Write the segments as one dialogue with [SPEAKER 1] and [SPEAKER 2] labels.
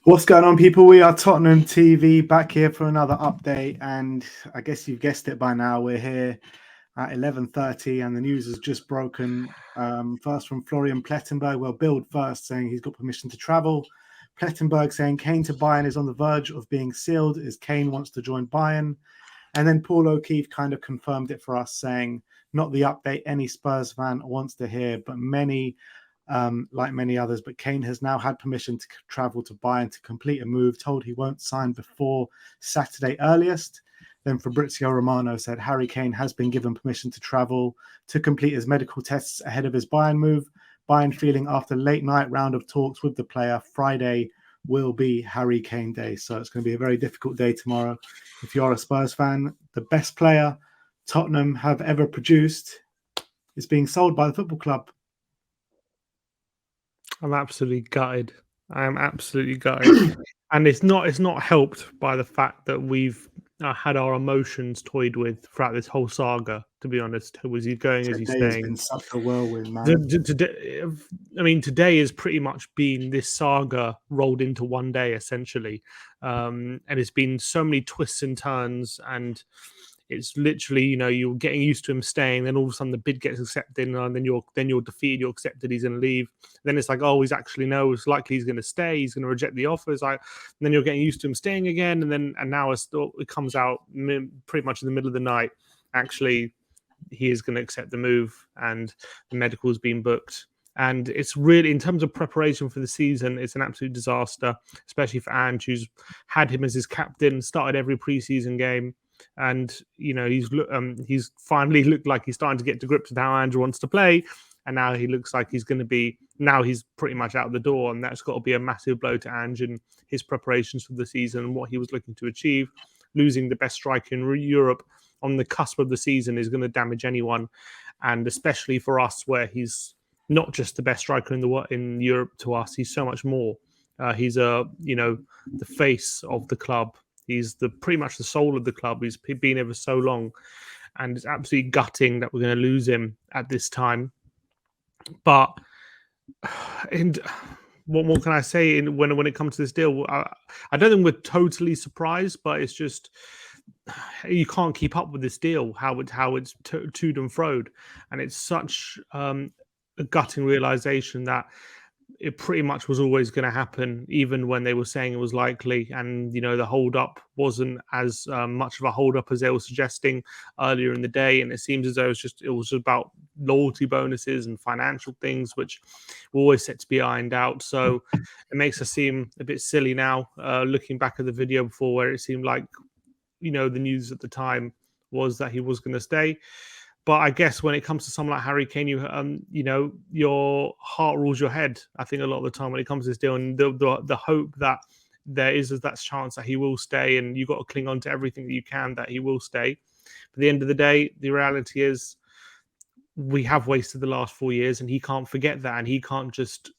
[SPEAKER 1] What's going on, people? We are Tottenham TV back here for another update, and I guess you've guessed it by now. We're here at 11:30, and the news has just broken. First from Florian Plettenberg. Well, Bild first saying he's got permission to travel. Plettenberg saying Kane to Bayern is on the verge of being sealed as Kane wants to join Bayern. And then Paul O'Keefe kind of confirmed it for us, saying not the update any Spurs fan wants to hear, but many like many others, but Kane has now had permission to travel to Bayern to complete a move, told he won't sign before Saturday earliest. Then Fabrizio Romano said Harry Kane has been given permission to travel to complete his medical tests ahead of his Bayern move. Bayern feeling after late night round of talks with the player, Friday will be Harry Kane day. So it's going to be a very difficult day tomorrow. If you're a Spurs fan, the best player Tottenham have ever produced is being sold by the football club.
[SPEAKER 2] I'm absolutely gutted. I am absolutely gutted, and it's not helped by the fact that we've had our emotions toyed with throughout this whole saga. To be honest, was he going? Is he staying?
[SPEAKER 1] Been such a whirlwind, man.
[SPEAKER 2] Today has pretty much been this saga rolled into one day, essentially, and it's been so many twists and turns, and it's literally, you're getting used to him staying, then all of a sudden the bid gets accepted, and then you're defeated, you're accepted, he's going to leave. Then it's like, oh, it's likely he's going to stay, he's going to reject the offers. And then you're getting used to him staying again, and now it comes out pretty much in the middle of the night. Actually, he is going to accept the move, and the medical's been booked. And it's really, in terms of preparation for the season, it's an absolute disaster, especially for Ange, who's had him as his captain, started every preseason game. And he's finally looked like he's starting to get to grips with how Andrew wants to play, and now he looks like he's pretty much out the door, and that's got to be a massive blow to Ange and his preparations for the season and what he was looking to achieve. Losing the best striker in Europe on the cusp of the season is going to damage anyone, and especially for us, where he's not just the best striker in Europe to us, he's so much more. He's the face of the club. He's pretty much the soul of the club. He's been here for so long, and it's absolutely gutting that we're going to lose him at this time. But what more can I say when it comes to this deal? I don't think we're totally surprised, but it's just you can't keep up with this deal. How it's toed and froed, and it's such a gutting realization that it pretty much was always going to happen, even when they were saying it was likely. And, the hold-up wasn't as much of a hold-up as they were suggesting earlier in the day. And it seems as though it was about loyalty bonuses and financial things, which were always set to be ironed out. So it makes us seem a bit silly now, looking back at the video before, where it seemed like, the news at the time was that he was going to stay. But I guess when it comes to someone like Harry Kane, your heart rules your head. I think a lot of the time when it comes to this deal, and the hope that there is that chance that he will stay, and you've got to cling on to everything that you can that he will stay. But at the end of the day, the reality is we have wasted the last 4 years, and he can't forget that, and he can't just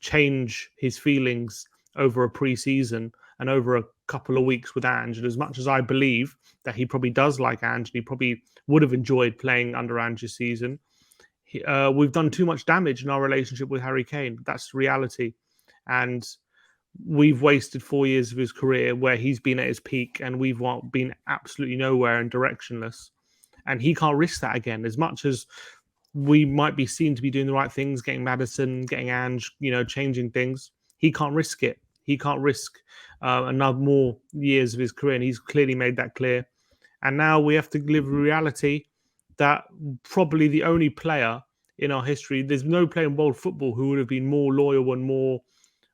[SPEAKER 2] change his feelings over a pre-season and over a couple of weeks with Ange. And as much as I believe that he probably does like Ange, and he probably would have enjoyed playing under Ange's season, we've done too much damage in our relationship with Harry Kane. That's the reality. And we've wasted 4 years of his career where he's been at his peak, and we've been absolutely nowhere and directionless. And he can't risk that again. As much as we might be seen to be doing the right things, getting Maddison, getting Ange, changing things, he can't risk it. He can't risk another more years of his career, and he's clearly made that clear. And now we have to live with reality that probably the only player in our history, there's no player in world football who would have been more loyal and more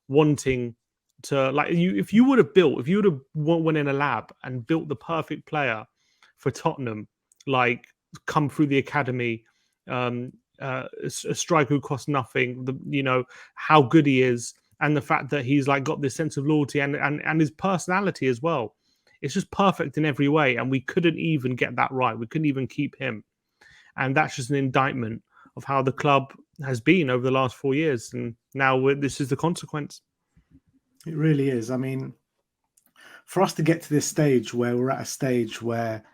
[SPEAKER 2] wanting to, if you would have went in a lab and built the perfect player for Tottenham, like come through the academy, a striker who costs nothing, how good he is, and the fact that he's got this sense of loyalty and his personality as well. It's just perfect in every way, and we couldn't even get that right. We couldn't even keep him. And that's just an indictment of how the club has been over the last 4 years. And now this is the consequence.
[SPEAKER 1] It really is. I mean, for us to get to this stage where we're at a stage where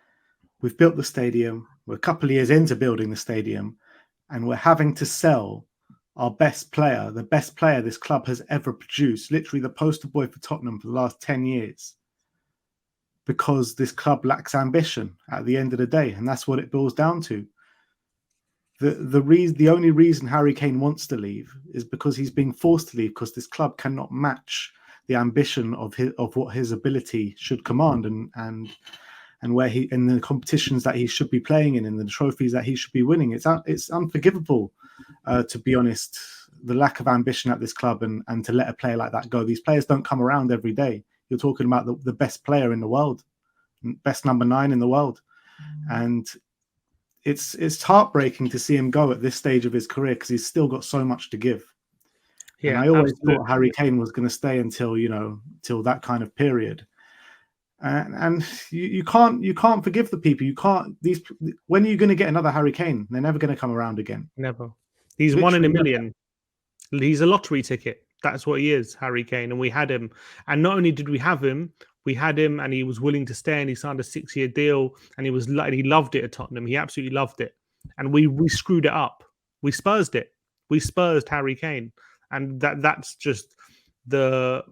[SPEAKER 1] we've built the stadium, we're a couple of years into building the stadium, and we're having to sell our best player, the best player this club has ever produced, literally the poster boy for Tottenham for the last 10 years, because this club lacks ambition at the end of the day. And that's what it boils down to. The only reason Harry Kane wants to leave is because he's being forced to leave, because this club cannot match the ambition of what his ability should command, and where he in the competitions that he should be playing in the trophies that he should be winning. It's unforgivable, to be honest, the lack of ambition at this club, and to let a player like that go. These players don't come around every day. You're talking about the best player in the world, best number 9 in the world, and it's heartbreaking to see him go at this stage of his career, because he's still got so much to give. Yeah, and I always thought Harry Kane was going to stay until till that kind of period. And you can't forgive the people. You can't. When are you going to get another Harry Kane? They're never going to come around again.
[SPEAKER 2] Never. He's literally 1 in a million. Never. He's a lottery ticket. That's what he is, Harry Kane. And we had him. And not only did we have him, and he was willing to stay, and he signed a 6-year deal, and he loved it at Tottenham. He absolutely loved it. And we screwed it up. We spursed it. We spursed Harry Kane. And that's just the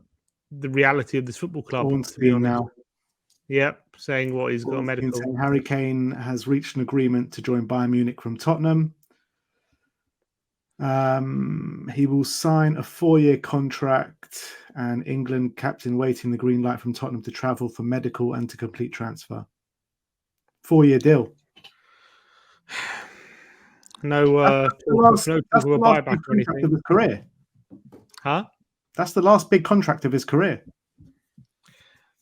[SPEAKER 2] reality of this football club. To be honest. Now. Yep, saying what he's got a medical.
[SPEAKER 1] Harry Kane has reached an agreement to join Bayern Munich from Tottenham. He will sign a 4-year contract, and England captain waiting the green light from Tottenham to travel for medical and to complete transfer. 4-year deal.
[SPEAKER 2] No buyback or anything.
[SPEAKER 1] Of his career.
[SPEAKER 2] Huh?
[SPEAKER 1] That's the last big contract of his career.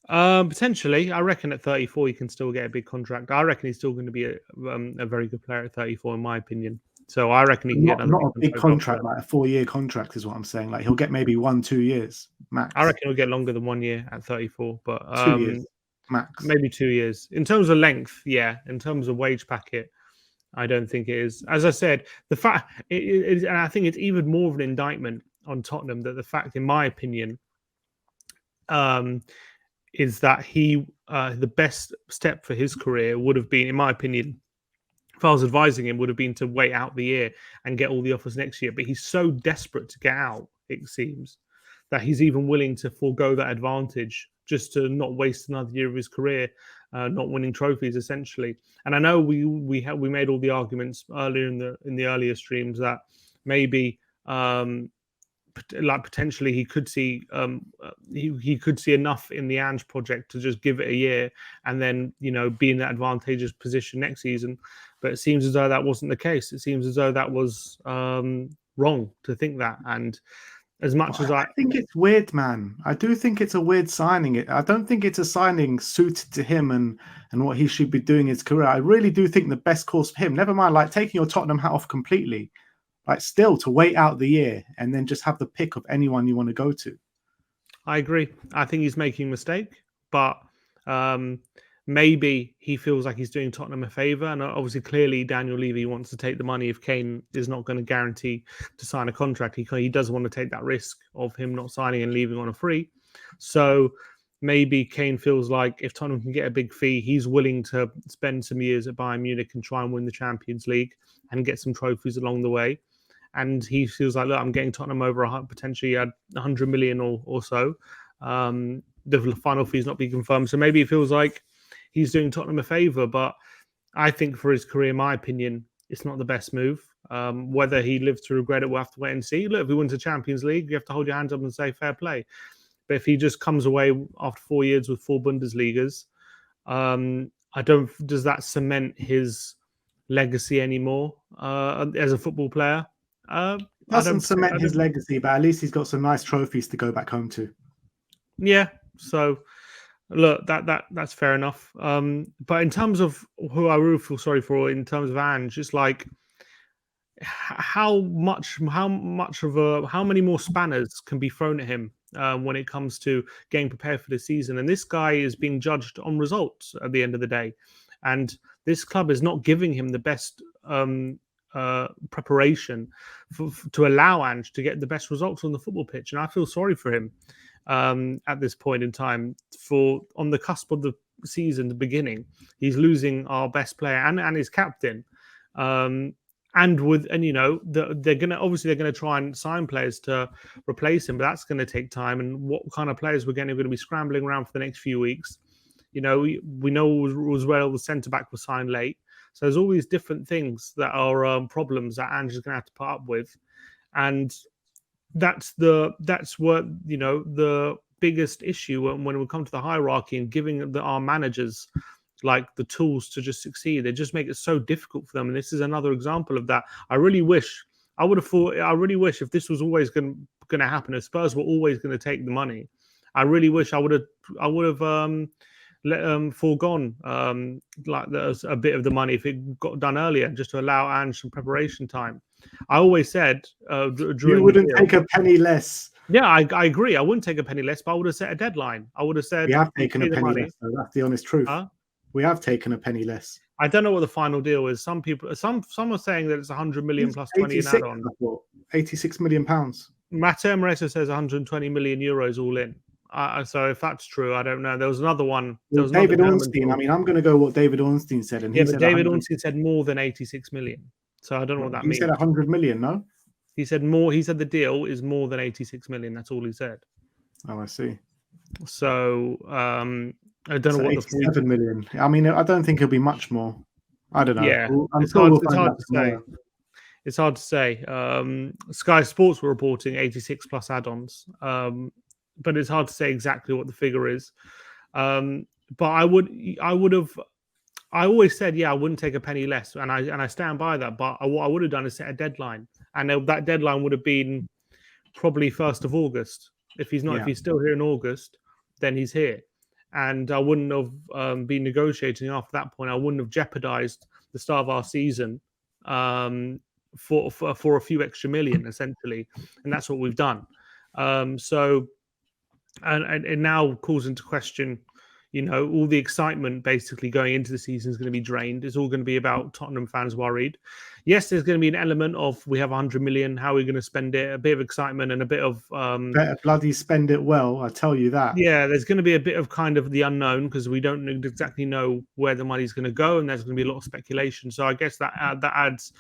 [SPEAKER 2] Potentially. I reckon at 34 he can still get a big contract. I reckon he's still going to be a very good player at 34, in my opinion. So I reckon he can get
[SPEAKER 1] not a big contract, like a 4-year contract is what I'm saying. Like he'll get maybe 1-2 years max.
[SPEAKER 2] I reckon he'll get longer than 1 year at 34, but
[SPEAKER 1] 2 years max.
[SPEAKER 2] Maybe 2 years. In terms of length, yeah. In terms of wage packet, I don't think it is. As I said, the fact and I think it's even more of an indictment on Tottenham that the fact, in my opinion, is that the best step for his career would have been, in my opinion, if I was advising him, would have been to wait out the year and get all the offers next year. But he's so desperate to get out, it seems, that he's even willing to forego that advantage just to not waste another year of his career, not winning trophies, essentially. And I know we made all the arguments earlier in the earlier streams that maybe potentially he could see he could see enough in the Ange project to just give it a year and then be in that advantageous position next season. But it seems as though that wasn't the case. It seems as though that was wrong to think that. And as much as I
[SPEAKER 1] think it's weird, man. I do think it's a weird signing. I don't think it's a signing suited to him and what he should be doing in his career. I really do think the best course for him, never mind like taking your Tottenham hat off completely, like still to wait out the year and then just have the pick of anyone you want to go to.
[SPEAKER 2] I agree. I think he's making a mistake, but maybe he feels like he's doing Tottenham a favour. And obviously, clearly, Daniel Levy wants to take the money if Kane is not going to guarantee to sign a contract. He does want to take that risk of him not signing and leaving on a free. So maybe Kane feels like if Tottenham can get a big fee, he's willing to spend some years at Bayern Munich and try and win the Champions League and get some trophies along the way. And he feels like, look, I'm getting Tottenham over potentially 100 million or so. The final fee's not been confirmed. So maybe it feels like he's doing Tottenham a favour. But I think for his career, in my opinion, it's not the best move. Whether he lives to regret it, we'll have to wait and see. Look, if he wins the Champions League, you have to hold your hands up and say fair play. But if he just comes away after 4 years with 4 Bundesligas, does that cement his legacy anymore as a football player?
[SPEAKER 1] Doesn't cement his legacy, but at least he's got some nice trophies to go back home to.
[SPEAKER 2] Yeah, so look, that's fair enough. But in terms of who I really feel sorry for, in terms of Ange, it's like how many more spanners can be thrown at him when it comes to getting prepared for the season? And this guy is being judged on results at the end of the day, and this club is not giving him the best preparation to allow Ange to get the best results on the football pitch. And I feel sorry for him at this point in time. On the cusp of the season, the beginning, he's losing our best player and his captain. And they're gonna try and sign players to replace him, but that's going to take time. And what kind of players we're going to be scrambling around for the next few weeks? We know as well the centre back was signed late, so there's all these different things that are problems that Ange is going to have to put up with, and that's what the biggest issue when we come to the hierarchy and giving our managers like the tools to just succeed. They just make it so difficult for them, and this is another example of that. I really wish if this was always going to happen, if Spurs were always going to take the money, I really wish I would have foregone a bit of the money if it got done earlier, just to allow Ange some preparation time. I always said
[SPEAKER 1] you wouldn't take a penny less.
[SPEAKER 2] Yeah, I agree. I wouldn't take a penny less, but I would have set a deadline. I would have said
[SPEAKER 1] we have taken a penny less. So that's the honest truth. Huh? We have taken a penny less.
[SPEAKER 2] I don't know what the final deal is. Some are saying that it's 100 million plus 20 in add-on.
[SPEAKER 1] 86 million pounds.
[SPEAKER 2] Matteo Moretto says 120 million euros all in. So if that's true, I don't know. There was another one.
[SPEAKER 1] David Ornstein. I mean, I'm going to go what David Ornstein said, and
[SPEAKER 2] but David Ornstein said more than 86 million. So I don't know what that means.
[SPEAKER 1] He said 100 million. No,
[SPEAKER 2] he said more. He said the deal is more than 86 million. That's all he said.
[SPEAKER 1] Oh, I see.
[SPEAKER 2] So I don't know what
[SPEAKER 1] 87 million. I mean, I don't think it'll be much more. I don't know.
[SPEAKER 2] Yeah, it's hard to say. It's hard to say. Sky Sports were reporting 86 plus add-ons, but it's hard to say exactly what the figure is. But I always said, I wouldn't take a penny less, and I stand by that. But what I would have done is set a deadline, and that deadline would have been probably 1st of August. If he's still here in August, then he's here. And I wouldn't have been negotiating after that point. I wouldn't have jeopardized the start of our season for a few extra million, essentially. And that's what we've done. So it now calls into question, all the excitement basically going into the season is going to be drained. It's all going to be about Tottenham fans worried. Yes, there's going to be an element of we have 100 million. How are we going to spend it? A bit of excitement and a bit of
[SPEAKER 1] better bloody spend it well. I tell you that.
[SPEAKER 2] Yeah, there's going to be a bit of kind of the unknown because we don't exactly know where the money's going to go, and there's going to be a lot of speculation. So I guess that adds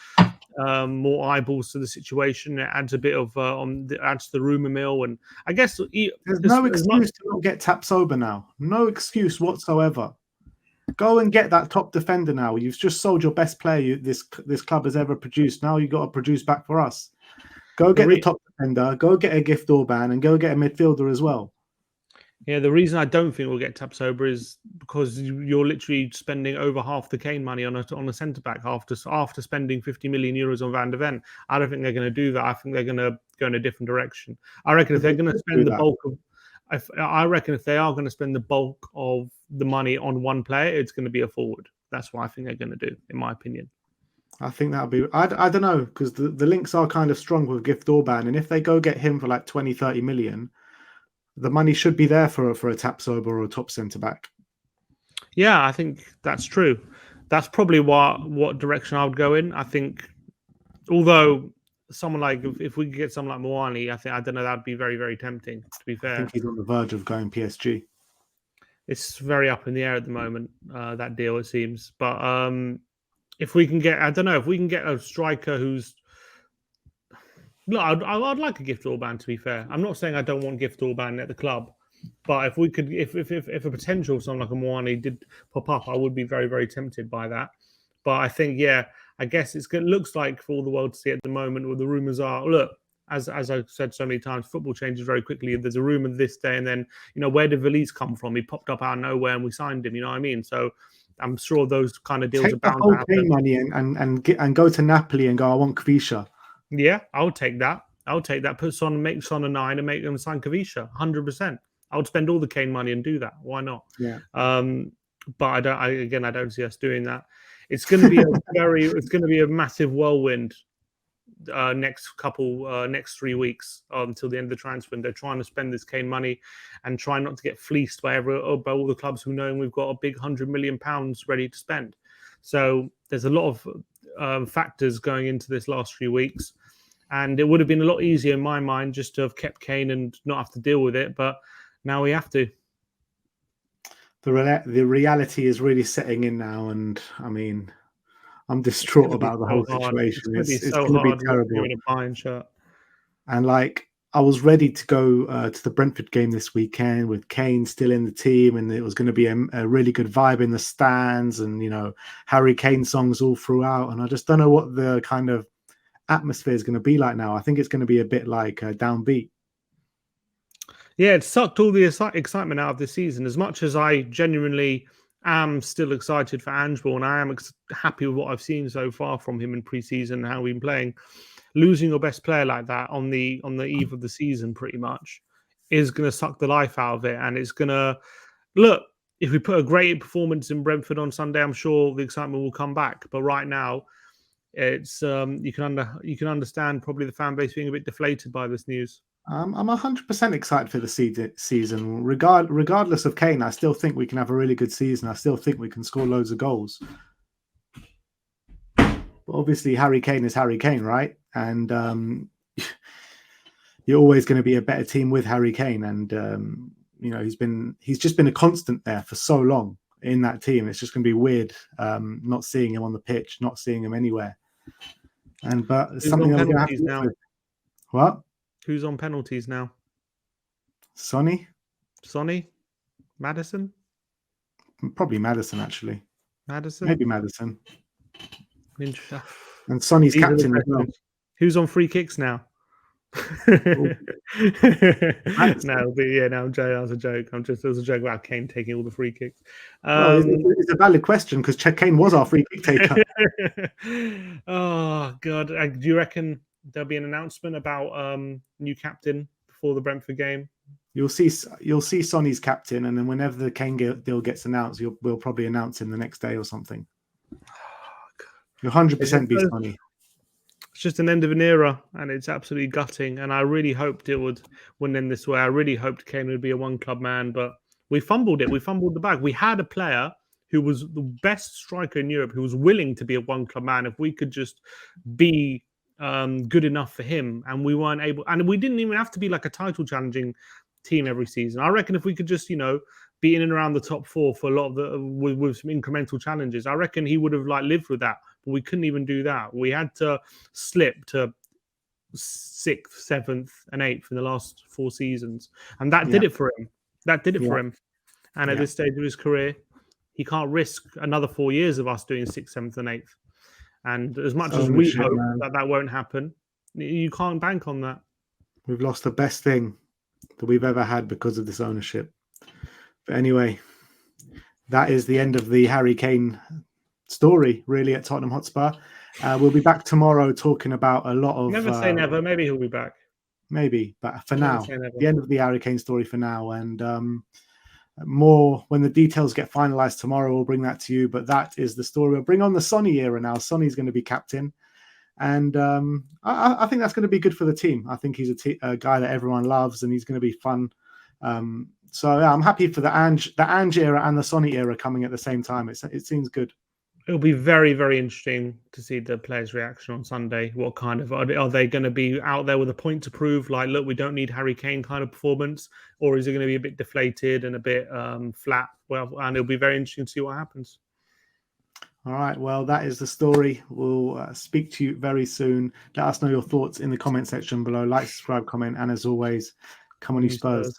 [SPEAKER 2] more eyeballs to the situation. It adds a bit of adds to the rumor mill, and I guess
[SPEAKER 1] there's no excuse to not get Tapsoba now. No excuse whatsoever. Go and get that top defender now. You've just sold your best player this club has ever produced. Now you've got to produce back for us. Go get the top defender. Go get a Gift Orban, and go get a midfielder as well.
[SPEAKER 2] Yeah, the reason I don't think we'll get Tapsoba is because you're literally spending over half the Kane money on a centre back after spending 50 million euros on Van de Ven. I don't think they're going to do that. I think they're going to go in a different direction. I reckon if they're going to spend the bulk of I reckon if they are going to spend the bulk of the money on one player, it's going to be a forward. That's what I think they're going to do, in my opinion.
[SPEAKER 1] I think that'll be... I don't know, because the links are kind of strong with Gift Orban, and if they go get him for like 20, 30 million, the money should be there for a Tapsoba or a top centre-back.
[SPEAKER 2] Yeah, I think that's true. That's probably what direction I would go in. I think, although... someone like if we could get someone like Moani, I don't know, that'd be very, very tempting, to be fair.
[SPEAKER 1] I think he's on the verge of going PSG.
[SPEAKER 2] It's very up in the air at the moment, that deal, it seems. But if we can get, if we can get a striker who's no, I'd like a Gift Orban, to be fair. I'm not saying I don't want Gift Orban at the club, but if we could, if a potential of someone like a Moani did pop up, I would be very, very tempted by that. But I think, I guess it looks like for all the world to see at the moment, where the rumours are, look, as I've said so many times, football changes very quickly. There's a rumour this day, and then, where did Valise come from? He popped up out of nowhere and we signed him, you know what I mean? So I'm sure those kind of deals are bound to happen.
[SPEAKER 1] Take money and go to Napoli and go, I want Kvisha.
[SPEAKER 2] Yeah, I'll take that. Make Son a 9 and make them sign Kvisha, 100%. I would spend all the Kane money and do that. Why not?
[SPEAKER 1] Yeah.
[SPEAKER 2] But I don't see us doing that. It's going to be a massive whirlwind next 3 weeks until the end of the transfer window, trying to spend this Kane money and trying not to get fleeced by all the clubs who know we've got a big £100 million ready to spend. So there's a lot of factors going into this last few weeks, and it would have been a lot easier in my mind just to have kept Kane and not have to deal with it, but now we have to. The
[SPEAKER 1] reality is really setting in now, and I mean, I'm
[SPEAKER 2] It's
[SPEAKER 1] distraught
[SPEAKER 2] going to be
[SPEAKER 1] about the
[SPEAKER 2] so
[SPEAKER 1] whole
[SPEAKER 2] hard. It's
[SPEAKER 1] situation.
[SPEAKER 2] going to be
[SPEAKER 1] It's
[SPEAKER 2] so
[SPEAKER 1] going to be
[SPEAKER 2] hard watching him
[SPEAKER 1] terrible.
[SPEAKER 2] in a Bayern shirt.
[SPEAKER 1] And like, I was ready to go to the Brentford game this weekend with Kane still in the team, and it was going to be a really good vibe in the stands, and Harry Kane songs all throughout. And I just don't know what the kind of atmosphere is going to be like now. I think it's going to be a bit like downbeat.
[SPEAKER 2] Yeah, it sucked all the excitement out of this season. As much as I genuinely am still excited for Angeball, and I am happy with what I've seen so far from him in pre-season and how he's been playing, losing your best player like that on the eve of the season, pretty much, is going to suck the life out of it. And it's going to look. If we put a great performance in Brentford on Sunday, I'm sure the excitement will come back. But right now, it's you can understand probably the fan base being a bit deflated by this news.
[SPEAKER 1] I'm 100% excited for the season. Regardless of Kane, I still think we can have a really good season. I still think we can score loads of goals. But obviously, Harry Kane is Harry Kane, right? And you're always going to be a better team with Harry Kane. And he's just been a constant there for so long in that team. It's just going to be weird not seeing him on the pitch, not seeing him anywhere. But it's something that we're going to have to live with. What?
[SPEAKER 2] Who's on penalties now?
[SPEAKER 1] Sonny?
[SPEAKER 2] Maddison?
[SPEAKER 1] Probably Maddison, actually.
[SPEAKER 2] Maddison?
[SPEAKER 1] Maybe Maddison. And Sonny's captain as well.
[SPEAKER 2] Who's on free kicks now? No, I'm joking. That was a joke. It was a joke about Kane taking all the free kicks.
[SPEAKER 1] Well, it's a valid question because Kane was our free kick taker.
[SPEAKER 2] Oh God! Do you reckon there'll be an announcement about new captain before the Brentford game?
[SPEAKER 1] You'll see Sonny's captain, and then whenever the Kane deal gets announced, we'll probably announce him the next day or something. You'll 100% be Sonny.
[SPEAKER 2] It's just an end of an era, and it's absolutely gutting. And I really hoped it wouldn't end this way. I really hoped Kane would be a one-club man, but we fumbled it. We fumbled the bag. We had a player who was the best striker in Europe, who was willing to be a one-club man. If we could just be good enough for him, and we weren't able, and we didn't even have to be like a title-challenging team every season. I reckon if we could just, be in and around the top four for a lot of with some incremental challenges, I reckon he would have lived with that. But we couldn't even do that. We had to slip to 6th, 7th, and 8th in the last 4 seasons, and that did it for him. For him. And at this stage of his career, he can't risk another 4 years of us doing 6th, 7th, and 8th. And as much as we hope that won't happen, you can't bank on that.
[SPEAKER 1] We've lost the best thing that we've ever had because of this ownership. But anyway, that is the end of the Harry Kane story, really, at Tottenham Hotspur. We'll be back tomorrow talking about a lot of...
[SPEAKER 2] Never say never. Maybe he'll be back.
[SPEAKER 1] Maybe, but for now, the end of the Harry Kane story for now. And more when the details get finalised tomorrow, we'll bring that to you. But that is the story. We'll bring on the Sonny era now. Sonny's going to be captain. And I think that's going to be good for the team. I think he's a guy that everyone loves, and he's going to be fun. So yeah, I'm happy for the Ange era and the Sonny era coming at the same time. It seems good.
[SPEAKER 2] It'll be very, very interesting to see the players' reaction on Sunday. What kind of are they going to be out there with a point to prove? Like, look, we don't need Harry Kane kind of performance, or is it going to be a bit deflated and a bit flat? Well, and it'll be very interesting to see what happens.
[SPEAKER 1] All right. Well, that is the story. We'll speak to you very soon. Let us know your thoughts in the comment section below. Like, subscribe, comment, and as always, come on, you Spurs.